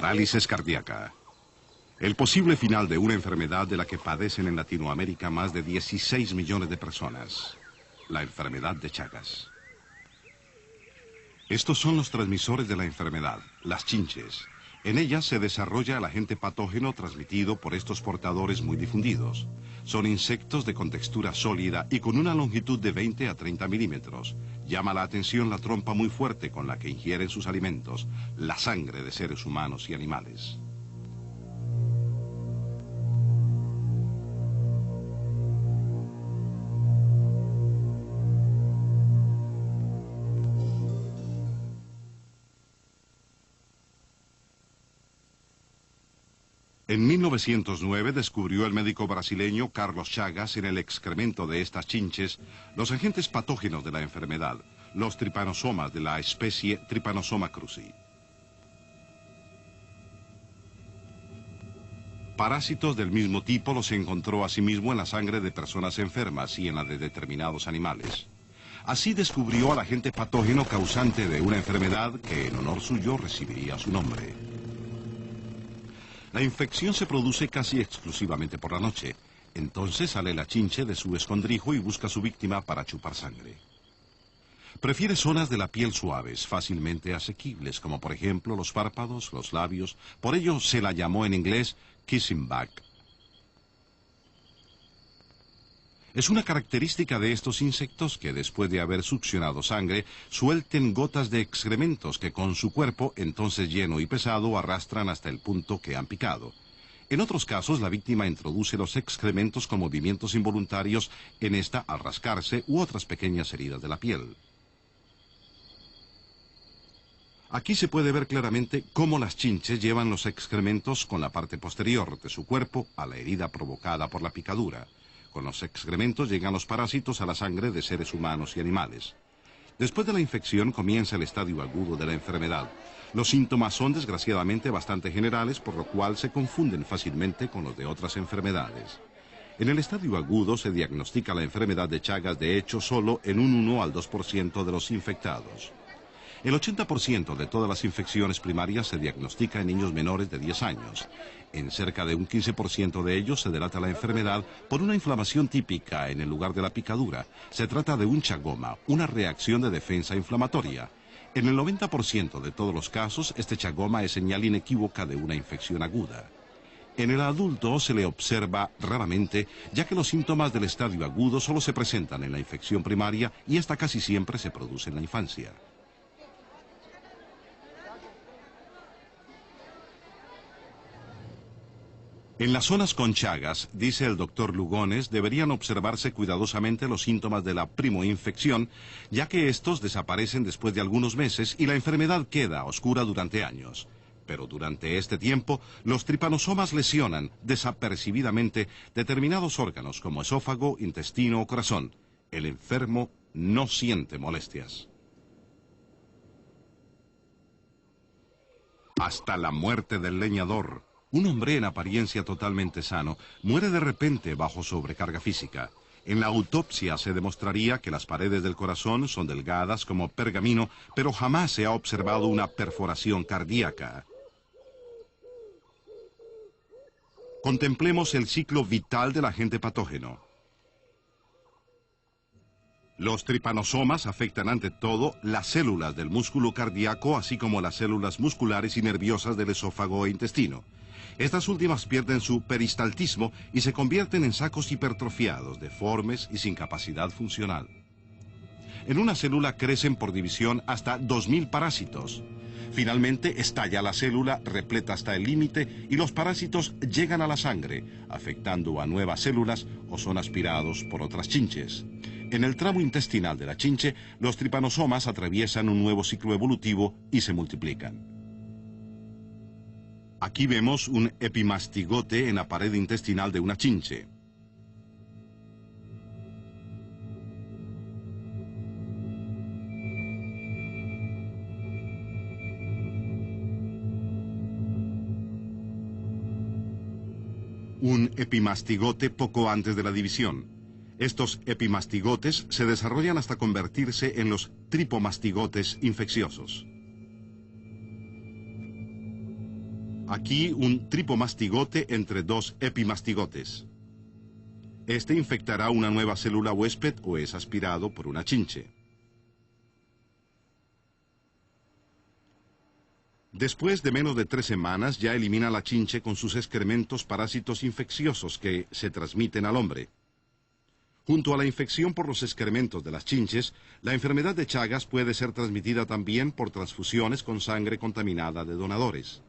Parálisis cardíaca. El posible final de una enfermedad de la que padecen en Latinoamérica más de 16 millones de personas. La enfermedad de Chagas. Estos son los transmisores de la enfermedad, las chinches. En ellas se desarrolla el agente patógeno transmitido por estos portadores muy difundidos. Son insectos de contextura sólida y con una longitud de 20 a 30 milímetros. Llama la atención la trompa muy fuerte con la que ingieren sus alimentos, la sangre de seres humanos y animales. En 1909 descubrió el médico brasileño Carlos Chagas en el excremento de estas chinches los agentes patógenos de la enfermedad, los tripanosomas de la especie Trypanosoma cruzi. Parásitos del mismo tipo los encontró asimismo en la sangre de personas enfermas y en la de determinados animales. Así descubrió al agente patógeno causante de una enfermedad que en honor suyo recibiría su nombre. La infección se produce casi exclusivamente por la noche. Entonces sale la chinche de su escondrijo y busca a su víctima para chupar sangre. Prefiere zonas de la piel suaves, fácilmente asequibles, como por ejemplo los párpados, los labios. Por ello se la llamó en inglés kissing bug. Es una característica de estos insectos que después de haber succionado sangre, suelten gotas de excrementos que con su cuerpo, entonces lleno y pesado, arrastran hasta el punto que han picado. En otros casos, la víctima introduce los excrementos con movimientos involuntarios en esta al rascarse u otras pequeñas heridas de la piel. Aquí se puede ver claramente cómo las chinches llevan los excrementos con la parte posterior de su cuerpo a la herida provocada por la picadura. Con los excrementos llegan los parásitos a la sangre de seres humanos y animales. Después de la infección comienza el estadio agudo de la enfermedad. Los síntomas son desgraciadamente bastante generales, por lo cual se confunden fácilmente con los de otras enfermedades. En el estadio agudo se diagnostica la enfermedad de Chagas de hecho solo en un 1 al 2% de los infectados. El 80% de todas las infecciones primarias se diagnostica en niños menores de 10 años. En cerca de un 15% de ellos se delata la enfermedad por una inflamación típica en el lugar de la picadura. Se trata de un chagoma, una reacción de defensa inflamatoria. En el 90% de todos los casos, este chagoma es señal inequívoca de una infección aguda. En el adulto se le observa raramente, ya que los síntomas del estadio agudo solo se presentan en la infección primaria y esta casi siempre se produce en la infancia. En las zonas con Chagas, dice el doctor Lugones, deberían observarse cuidadosamente los síntomas de la primoinfección, ya que estos desaparecen después de algunos meses y la enfermedad queda oscura durante años. Pero durante este tiempo, los tripanosomas lesionan desapercibidamente determinados órganos como esófago, intestino o corazón. El enfermo no siente molestias. Hasta la muerte del leñador. Un hombre en apariencia totalmente sano muere de repente bajo sobrecarga física. En la autopsia se demostraría que las paredes del corazón son delgadas como pergamino, pero jamás se ha observado una perforación cardíaca. Contemplemos el ciclo vital del agente patógeno. Los tripanosomas afectan ante todo las células del músculo cardíaco, así como las células musculares y nerviosas del esófago e intestino. Estas últimas pierden su peristaltismo y se convierten en sacos hipertrofiados, deformes y sin capacidad funcional. En una célula crecen por división hasta 2000 parásitos. Finalmente estalla la célula, repleta hasta el límite y los parásitos llegan a la sangre, afectando a nuevas células o son aspirados por otras chinches. En el tramo intestinal de la chinche, los tripanosomas atraviesan un nuevo ciclo evolutivo y se multiplican. Aquí vemos un epimastigote en la pared intestinal de una chinche. Un epimastigote poco antes de la división. Estos epimastigotes se desarrollan hasta convertirse en los tripomastigotes infecciosos. Aquí un tripomastigote entre dos epimastigotes. Este infectará una nueva célula huésped o es aspirado por una chinche. Después de menos de 3 semanas ya elimina la chinche con sus excrementos parásitos infecciosos que se transmiten al hombre. Junto a la infección por los excrementos de las chinches, la enfermedad de Chagas puede ser transmitida también por transfusiones con sangre contaminada de donadores.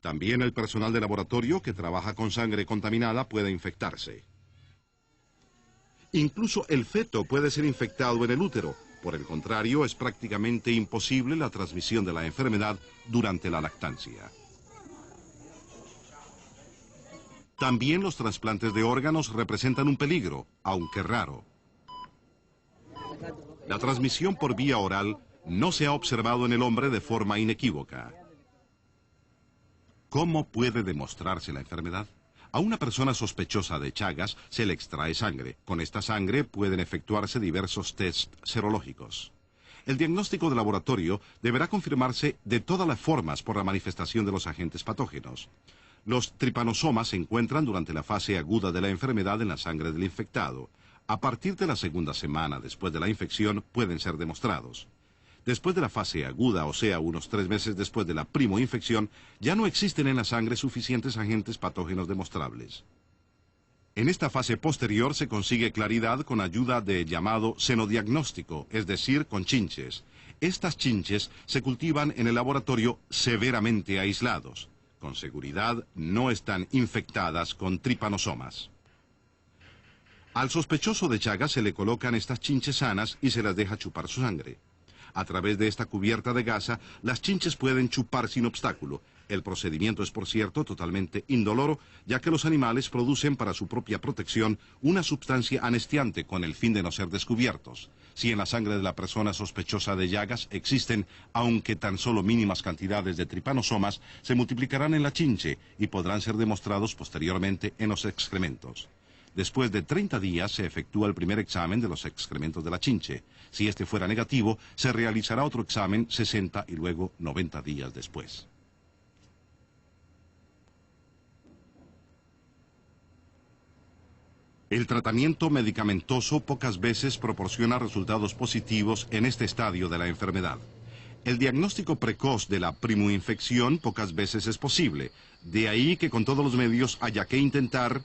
También el personal de laboratorio que trabaja con sangre contaminada puede infectarse. Incluso el feto puede ser infectado en el útero. Por el contrario, es prácticamente imposible la transmisión de la enfermedad durante la lactancia. También los trasplantes de órganos representan un peligro, aunque raro. La transmisión por vía oral no se ha observado en el hombre de forma inequívoca. ¿Cómo puede demostrarse la enfermedad? A una persona sospechosa de Chagas se le extrae sangre. Con esta sangre pueden efectuarse diversos tests serológicos. El diagnóstico de laboratorio deberá confirmarse de todas las formas por la manifestación de los agentes patógenos. Los tripanosomas se encuentran durante la fase aguda de la enfermedad en la sangre del infectado. A partir de la segunda semana después de la infección pueden ser demostrados. Después de la fase aguda, o sea, unos 3 meses después de la primoinfección, ya no existen en la sangre suficientes agentes patógenos demostrables. En esta fase posterior se consigue claridad con ayuda de llamado senodiagnóstico, es decir, con chinches. Estas chinches se cultivan en el laboratorio severamente aislados. Con seguridad no están infectadas con tripanosomas. Al sospechoso de Chagas se le colocan estas chinches sanas y se las deja chupar su sangre. A través de esta cubierta de gasa, las chinches pueden chupar sin obstáculo. El procedimiento es, por cierto, totalmente indoloro, ya que los animales producen para su propia protección una sustancia anestiante con el fin de no ser descubiertos. Si en la sangre de la persona sospechosa de Chagas existen, aunque tan solo mínimas cantidades de tripanosomas, se multiplicarán en la chinche y podrán ser demostrados posteriormente en los excrementos. Después de 30 días se efectúa el primer examen de los excrementos de la chinche. Si este fuera negativo, se realizará otro examen 60 y luego 90 días después. El tratamiento medicamentoso pocas veces proporciona resultados positivos en este estadio de la enfermedad. El diagnóstico precoz de la primoinfección pocas veces es posible. De ahí que con todos los medios haya que intentar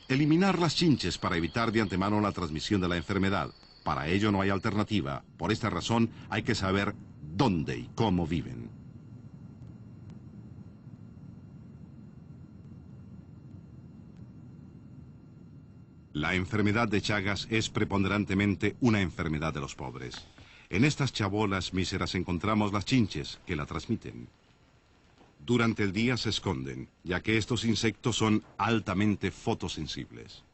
eliminar las chinches para evitar de antemano la transmisión de la enfermedad. Para ello no hay alternativa. Por esta razón hay que saber dónde y cómo viven. La enfermedad de Chagas es preponderantemente una enfermedad de los pobres. En estas chabolas míseras encontramos las chinches que la transmiten. Durante el día se esconden, ya que estos insectos son altamente fotosensibles.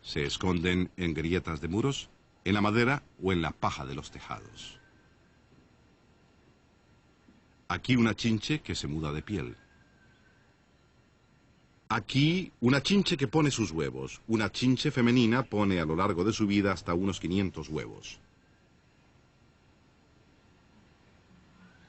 Se esconden en grietas de muros, en la madera o en la paja de los tejados. Aquí una chinche que se muda de piel. Aquí una chinche que pone sus huevos. Una chinche femenina pone a lo largo de su vida hasta unos 500 huevos.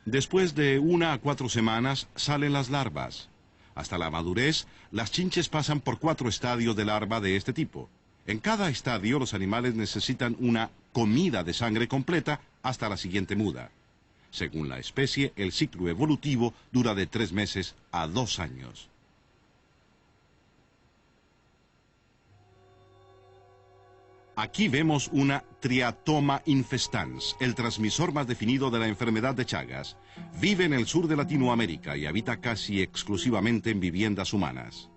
Después de 1 a 4 semanas salen las larvas. Hasta la madurez, las chinches pasan por 4 estadios de larva de este tipo. En cada estadio los animales necesitan una comida de sangre completa hasta la siguiente muda. Según la especie, el ciclo evolutivo dura de 3 meses a 2 años. Aquí vemos una Triatoma infestans, el transmisor más definido de la enfermedad de Chagas. Vive en el sur de Latinoamérica y habita casi exclusivamente en viviendas humanas.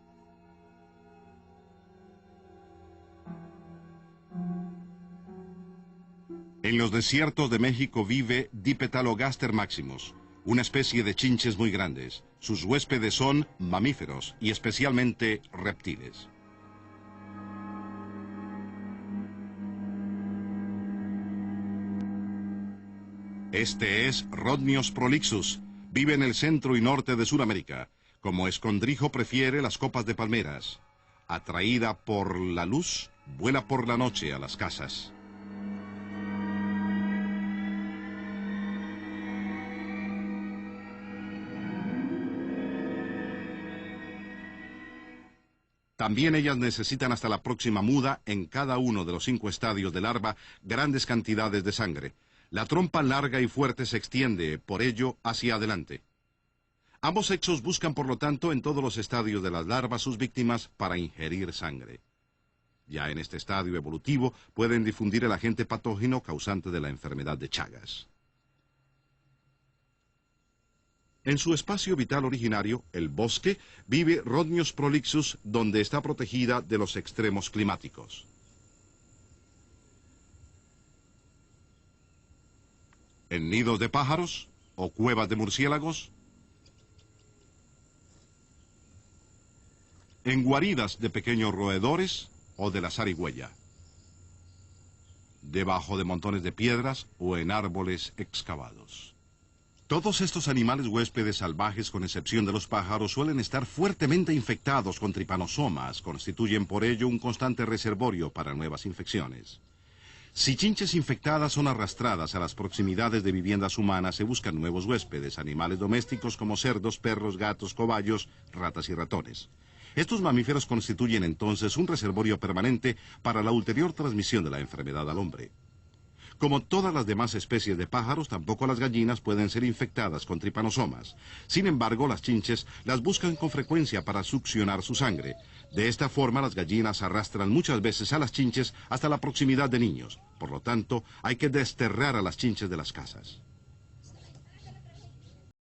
En los desiertos de México vive Dipetalogaster maximus, una especie de chinches muy grandes. Sus huéspedes son mamíferos y especialmente reptiles. Este es Rhodnios prolixus. Vive en el centro y norte de Sudamérica. Como escondrijo prefiere las copas de palmeras. Atraída por la luz, vuela por la noche a las casas. También ellas necesitan hasta la próxima muda, en cada uno de los 5 estadios de larva, grandes cantidades de sangre. La trompa larga y fuerte se extiende, por ello, hacia adelante. Ambos sexos buscan, por lo tanto, en todos los estadios de las larvas sus víctimas para ingerir sangre. Ya en este estadio evolutivo pueden difundir el agente patógeno causante de la enfermedad de Chagas. En su espacio vital originario, el bosque, vive Rhodnios prolixus, donde está protegida de los extremos climáticos. En nidos de pájaros o cuevas de murciélagos, en guaridas de pequeños roedores o de la zarigüeya, debajo de montones de piedras o en árboles excavados. Todos estos animales huéspedes salvajes, con excepción de los pájaros, suelen estar fuertemente infectados con tripanosomas, constituyen por ello un constante reservorio para nuevas infecciones. Si chinches infectadas son arrastradas a las proximidades de viviendas humanas, se buscan nuevos huéspedes, animales domésticos como cerdos, perros, gatos, cobayos, ratas y ratones. Estos mamíferos constituyen entonces un reservorio permanente para la ulterior transmisión de la enfermedad al hombre. Como todas las demás especies de pájaros, tampoco las gallinas pueden ser infectadas con tripanosomas. Sin embargo, las chinches las buscan con frecuencia para succionar su sangre. De esta forma, las gallinas arrastran muchas veces a las chinches hasta la proximidad de niños. Por lo tanto, hay que desterrar a las chinches de las casas.